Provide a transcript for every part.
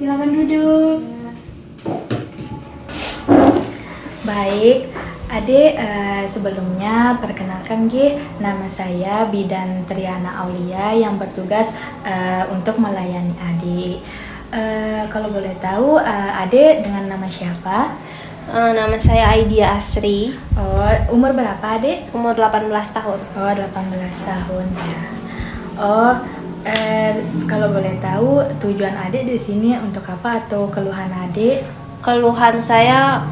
Silakan duduk. Baik, Adik, sebelumnya perkenalkan nama saya Bidan Triana Aulia yang bertugas untuk melayani Adik. Kalau boleh tahu, Adik dengan nama siapa? Nama saya Aidia Asri. Oh, umur berapa Adik? Umur 18 tahun. Oh, 18 tahun ya. Oh, kalau boleh tahu tujuan Adik di sini untuk apa atau keluhan Adik? Keluhan saya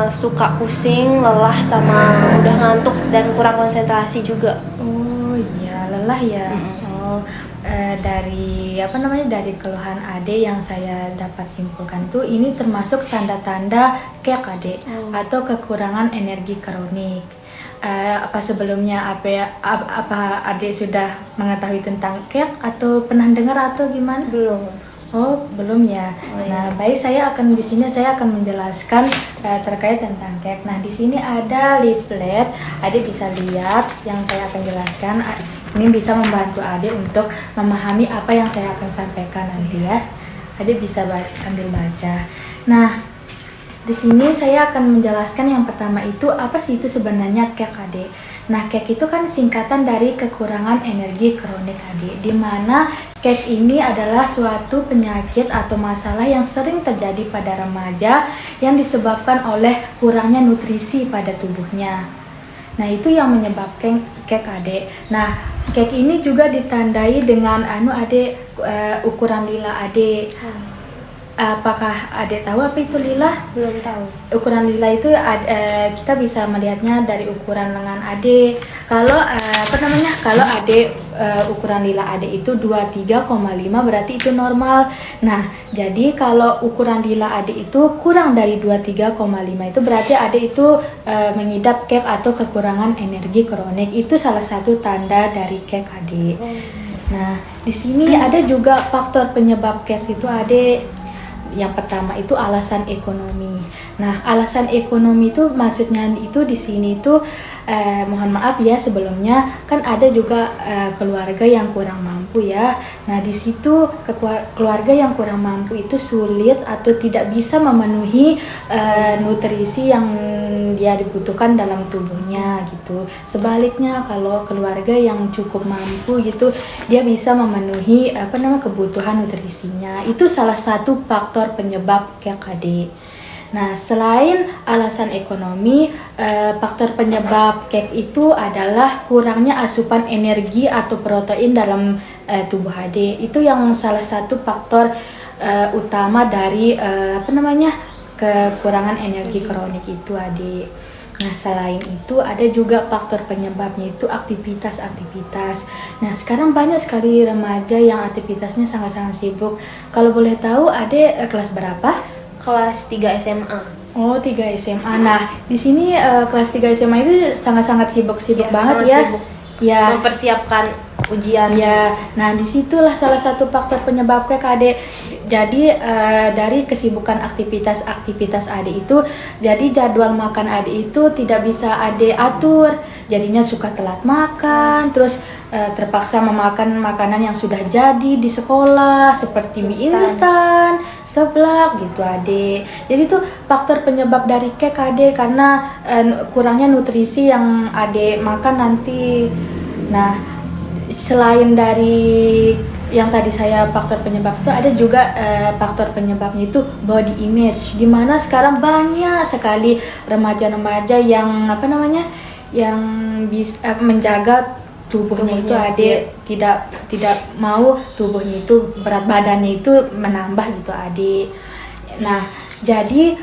suka pusing, lelah, sama mudah ngantuk dan kurang konsentrasi juga. Oh iya, lelah ya. Oh, dari keluhan Ade yang saya dapat simpulkan tuh ini termasuk tanda-tanda KEK Ade atau kekurangan energi kronik. Apa sebelumnya apa Ade sudah mengetahui tentang KEK atau pernah dengar atau gimana? Belum. Oh, belum ya. Nah, baik, saya akan menjelaskan terkait tentang KEK. Nah, di sini ada leaflet. Adik bisa lihat yang saya akan jelaskan. Ini bisa membantu Adik untuk memahami apa yang saya akan sampaikan nanti ya. Adik bisa ambil baca. Nah, di sini saya akan menjelaskan yang pertama itu apa sih itu sebenarnya KEK Adik. Nah, KEK itu kan singkatan dari kekurangan energi kronik Adik, di mana KEK ini adalah suatu penyakit atau masalah yang sering terjadi pada remaja yang disebabkan oleh kurangnya nutrisi pada tubuhnya. Nah, itu yang menyebabkan KEK Adik. Nah, KEK ini juga ditandai dengan Adik, ukuran lila Adik. Apakah Adik tahu apa itu lila? Belum tahu. Ukuran lila itu kita bisa melihatnya dari ukuran lengan Adik. Kalau kalau Adik ukuran lila Adik itu 23,5 berarti itu normal. Nah, jadi kalau ukuran lila Adik itu kurang dari 23,5 itu berarti Adik itu mengidap KEK atau kekurangan energi kronik. Itu salah satu tanda dari KEK Adik. Nah, di sini ada juga faktor penyebab KEK itu Adik. Yang pertama itu alasan ekonomi. Nah, alasan ekonomi itu maksudnya itu di sini itu mohon maaf ya sebelumnya kan ada juga keluarga yang kurang mampu ya. Nah, di situ keluarga yang kurang mampu itu sulit atau tidak bisa memenuhi nutrisi yang dia dibutuhkan dalam tubuhnya gitu. Sebaliknya kalau keluarga yang cukup mampu gitu, dia bisa memenuhi kebutuhan nutrisinya. Itu salah satu faktor penyebab KKD. Nah, selain alasan ekonomi, faktor penyebab KEK itu adalah kurangnya asupan energi atau protein dalam tubuh Adik. Itu yang salah satu faktor utama dari kekurangan energi kronik itu Adik. Nah, selain itu ada juga faktor penyebabnya itu aktivitas. Nah, sekarang banyak sekali remaja yang aktivitasnya sangat-sangat sibuk. Kalau boleh tahu Adik kelas berapa? Kelas 3 SMA. Oh, 3 SMA. Nah, di sini kelas 3 SMA itu sangat-sangat sibuk banget sangat ya. Sibuk. Ya. Mempersiapkan ujian. Ya. Nah, disitulah salah satu faktor penyebab KEK Adik. Jadi dari kesibukan aktivitas Adik itu, jadi jadwal makan Adik itu tidak bisa Adik atur. Jadinya suka telat makan, terus terpaksa memakan makanan yang sudah jadi di sekolah seperti mie instan, seblak gitu Adik. Jadi itu faktor penyebab dari KEK Adik karena kurangnya nutrisi yang Adik makan nanti. Nah, selain dari yang tadi saya faktor penyebab itu ada juga faktor penyebabnya itu body image, dimana sekarang banyak sekali remaja-remaja yang yang bisa menjaga tubuhnya itu Adik, tidak mau tubuhnya itu berat badannya itu menambah gitu Adik. Nah, jadi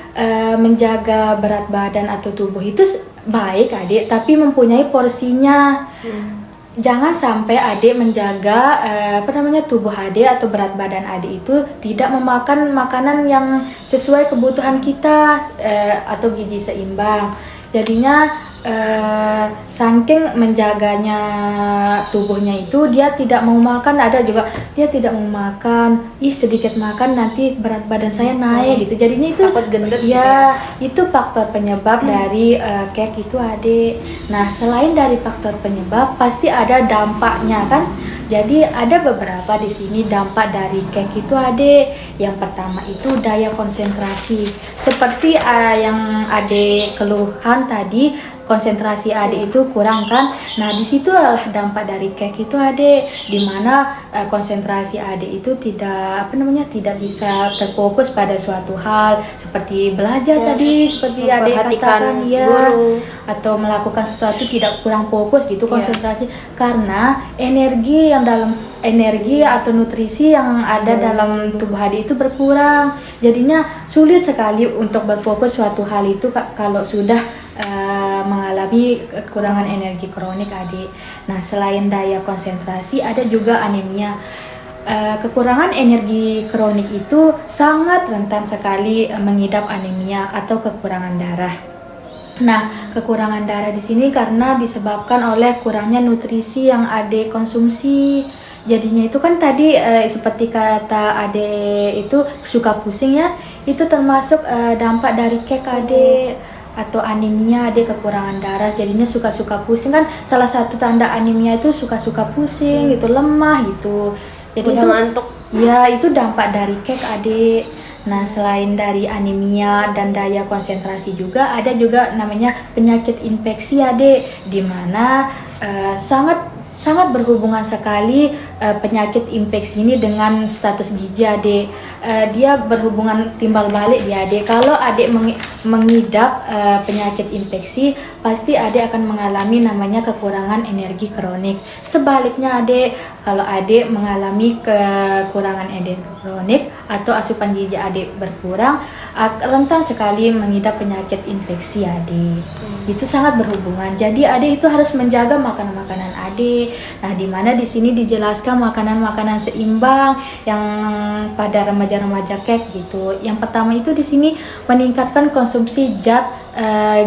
menjaga berat badan atau tubuh itu baik Adik, tapi mempunyai porsinya. Jangan sampai Adik menjaga tubuh Adik atau berat badan Adik itu tidak memakan makanan yang sesuai kebutuhan kita atau gizi seimbang. Jadinya saking menjaganya tubuhnya itu dia tidak mau makan, ada juga dia tidak mau makan, sedikit makan nanti berat badan saya naik gitu, jadinya itu Takut gendut gitu ya, itu faktor penyebab dari cake itu adik. Nah selain dari faktor penyebab pasti ada dampaknya kan. Jadi ada beberapa di sini dampak dari cake itu adik. Yang pertama itu daya konsentrasi. Seperti yang adik keluhan tadi, konsentrasi adik itu kurang kan. Nah disitulah dampak dari cake itu adik, dimana konsentrasi adik itu tidak tidak bisa terfokus pada suatu hal seperti belajar tadi, seperti adik katakan ya, atau melakukan sesuatu tidak kurang fokus gitu konsentrasi, karena energi atau nutrisi yang ada dalam tubuh adik itu berkurang, jadinya sulit sekali untuk berfokus suatu hal itu kalau sudah mengalami kekurangan energi kronik adik. Nah selain daya konsentrasi ada juga anemia. Kekurangan energi kronik itu sangat rentan sekali mengidap anemia atau kekurangan darah. Nah, kekurangan darah di sini karena disebabkan oleh kurangnya nutrisi yang adik konsumsi. Jadinya itu kan tadi seperti kata adik itu suka pusing ya, itu termasuk dampak dari cake adik. Atau anemia adik, kekurangan darah, jadinya suka-suka pusing kan. Salah satu tanda anemia itu suka-suka pusing gitu, lemah gitu. Jadi itu ngantuk. Ya, itu dampak dari cake adik. Nah, selain dari anemia dan daya konsentrasi juga ada juga namanya penyakit infeksi adik, di mana sangat berhubungan sekali penyakit infeksi ini dengan status gizi adik. Dia berhubungan timbal balik dia adik. Kalau adik mengidap penyakit infeksi, pasti adik akan mengalami namanya kekurangan energi kronik. Sebaliknya adik, kalau adik mengalami kekurangan energi kronik atau asupan gizi adik berkurang, rentan sekali mengidap penyakit infeksi adik. Itu sangat berhubungan. Jadi adik itu harus menjaga makanan-makanan adik. Nah, di mana di sini dijelaskan makanan-makanan seimbang yang pada remaja-remaja cake gitu. Yang pertama itu di sini meningkatkan konsumsi zat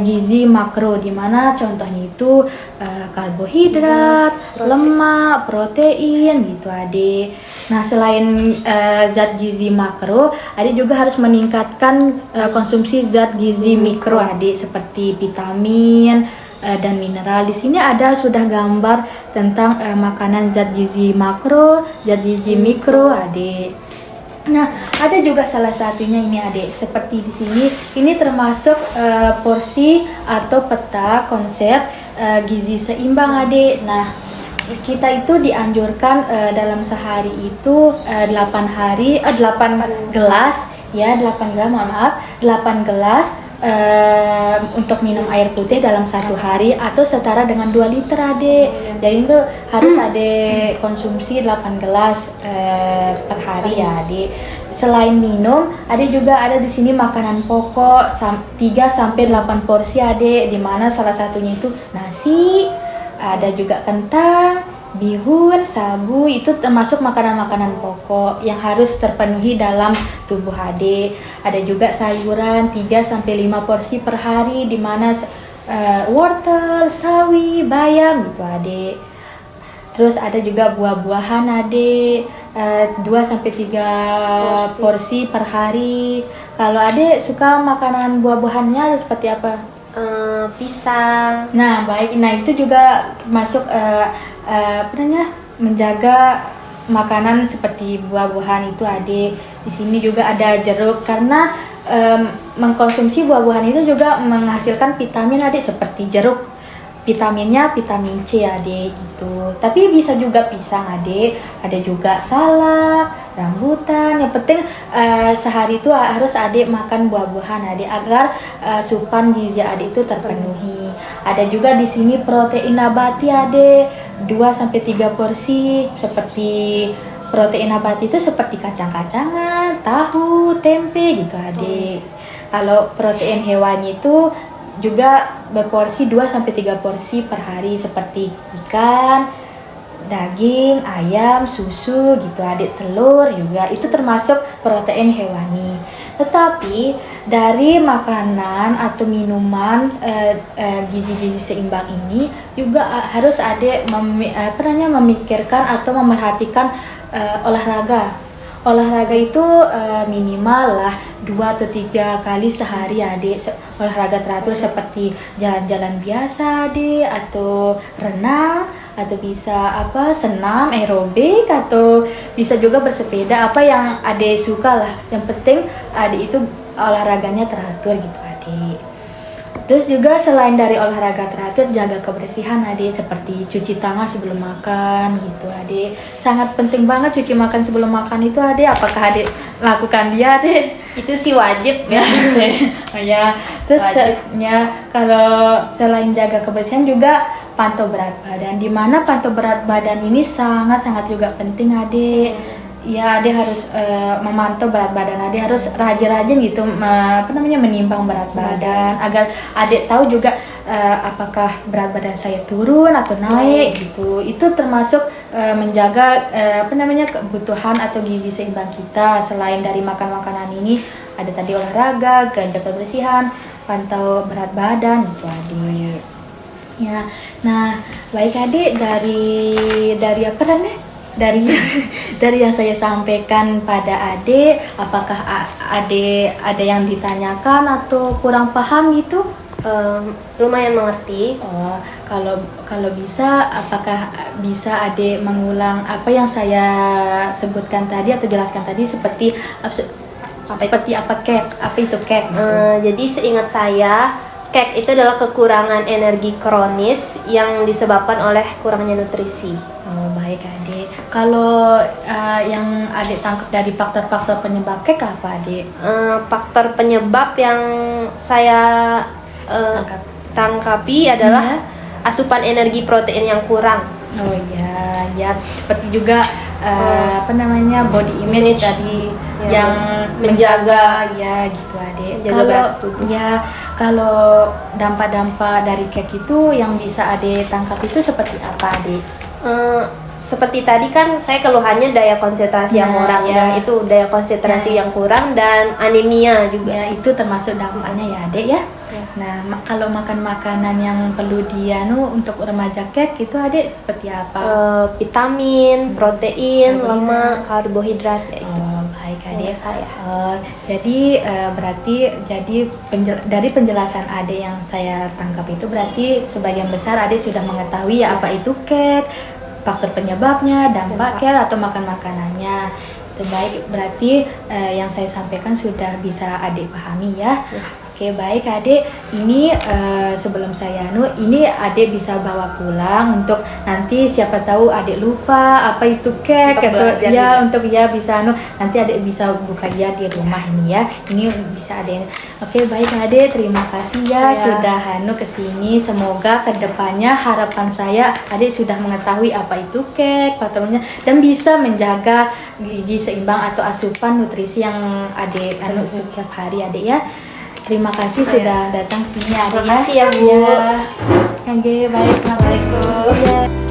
gizi makro, di mana contohnya itu karbohidrat, lemak, protein gitu adik. Nah, selain zat gizi makro, adik juga harus meningkatkan konsumsi zat gizi mikro adik, seperti vitamin dan mineral. Di sini ada sudah gambar tentang makanan zat gizi makro, zat gizi mikro adik. Nah, ada juga salah satunya ini adik, seperti di sini, ini termasuk porsi atau peta konsep gizi seimbang adik. Nah, kita itu dianjurkan dalam sehari itu 8 gelas ya, 8 gelas, mohon maaf, 8 gelas untuk minum air putih dalam satu hari atau setara dengan 2 liter adik. Jadi itu harus adik konsumsi 8 gelas per hari ya adik. Selain minum, adik juga ada di sini makanan pokok 3 sampai 8 porsi adik, di mana salah satunya itu nasi, ada juga kentang, bihun, sagu, itu termasuk makanan-makanan pokok yang harus terpenuhi dalam tubuh adik. Ada juga sayuran 3 sampai 5 porsi per hari, di mana wortel, sawi, bayam gitu adik. Terus ada juga buah-buahan adik, 2 sampai 3 porsi per hari. Kalau adik suka makanan buah-buahannya seperti apa? Pisang. Nah, baik. Nah, itu juga termasuk menjaga makanan seperti buah-buahan itu adik. Di sini juga ada jeruk, karena mengkonsumsi buah-buahan itu juga menghasilkan vitamin adik, seperti jeruk. Vitaminnya vitamin C adik gitu. Tapi bisa juga pisang adik, ada juga salak, rambutan. Yang penting sehari itu harus adik makan buah-buahan adik, agar asupan gizi adik itu terpenuhi. Ada juga di sini protein nabati adik, 2 sampai 3 porsi, seperti protein nabati itu seperti kacang-kacangan, tahu, tempe gitu adik. Kalau protein hewani itu juga berporsi 2 sampai 3 porsi per hari, seperti ikan, daging, ayam, susu gitu adik, telur juga itu termasuk protein hewani. Tetapi dari makanan atau minuman gizi-gizi seimbang ini juga harus adik memikirkan atau memerhatikan olahraga. Olahraga itu minimal lah 2 atau 3 kali sehari adik. Olahraga teratur seperti jalan-jalan biasa adik, atau renang, atau bisa senam aerobik, atau bisa juga bersepeda, apa yang adik suka lah. Yang penting adik itu olahraganya teratur gitu adik. Terus juga selain dari olahraga teratur, jaga kebersihan adik, seperti cuci tangan sebelum makan gitu adik. Sangat penting banget cuci makan sebelum makan itu adik. Apakah adik lakukan dia adik? Itu sih wajib ya. Oh ya. Terus ya, kalau selain jaga kebersihan juga pantau berat badan. Dimana pantau berat badan ini sangat-sangat juga penting adik. Ya, adik harus memantau berat badan. Adik harus rajin-rajin gitu menimbang berat badan agar adik tahu juga apakah berat badan saya turun atau naik gitu. Itu termasuk menjaga kebutuhan atau gizi seimbang kita. Selain dari makan makanan ini, ada tadi olahraga, jaga kebersihan, pantau berat badan gitu adik. Ya. Nah, baik adik, dari apa namanya? Dari yang saya sampaikan pada adik, apakah adik ada yang ditanyakan atau kurang paham gitu? Lumayan mengerti. Oh, kalau bisa, apakah bisa adik mengulang apa yang saya sebutkan tadi atau jelaskan tadi, seperti apa cake? Apa itu cake? Gitu? Jadi seingat saya, cake itu adalah kekurangan energi kronis yang disebabkan oleh kurangnya nutrisi. Oh, baik adik. Kalau yang adik tangkap dari faktor-faktor penyebab cake apa adik? Faktor penyebab yang saya tangkapi adalah asupan energi protein yang kurang. Oh iya, ya seperti juga body image tadi yang menjaga ya gitu adik. Kalau dampak-dampak dari cake itu yang bisa adik tangkap itu seperti apa adik? Seperti tadi kan saya keluhannya daya konsentrasi yang kurang ya. Itu daya konsentrasi yang kurang dan anemia juga. Ya, itu termasuk dampaknya ya adik ya. Nah, kalau makan makanan yang perlu untuk remaja cake itu adik seperti apa? Vitamin, protein, lemak, karbohidrat ya itu. Oh, baik adik. Saya. Jadi berarti dari penjelasan adik yang saya tangkap itu berarti sebagian besar adik sudah mengetahui ya apa itu cake, faktor penyebabnya, dampaknya atau makan makanannya. Itu baik, berarti yang saya sampaikan sudah bisa adik pahami ya. Oke, baik adik. Ini sebelum saya ini adik bisa bawa pulang untuk nanti siapa tahu adik lupa apa itu cake untuk bisa nanti adik bisa buka dia di rumah ini ya. Ini bisa adik. Oke, baik adik, terima kasih ya sudah kesini. Semoga kedepannya harapan saya adik sudah mengetahui apa itu cake, patungnya, dan bisa menjaga gizi seimbang atau asupan nutrisi yang adik setiap hari adik ya. Terima kasih sudah datang sini adik. Terima kasih ya Bu. Oke, baik, terima kasih.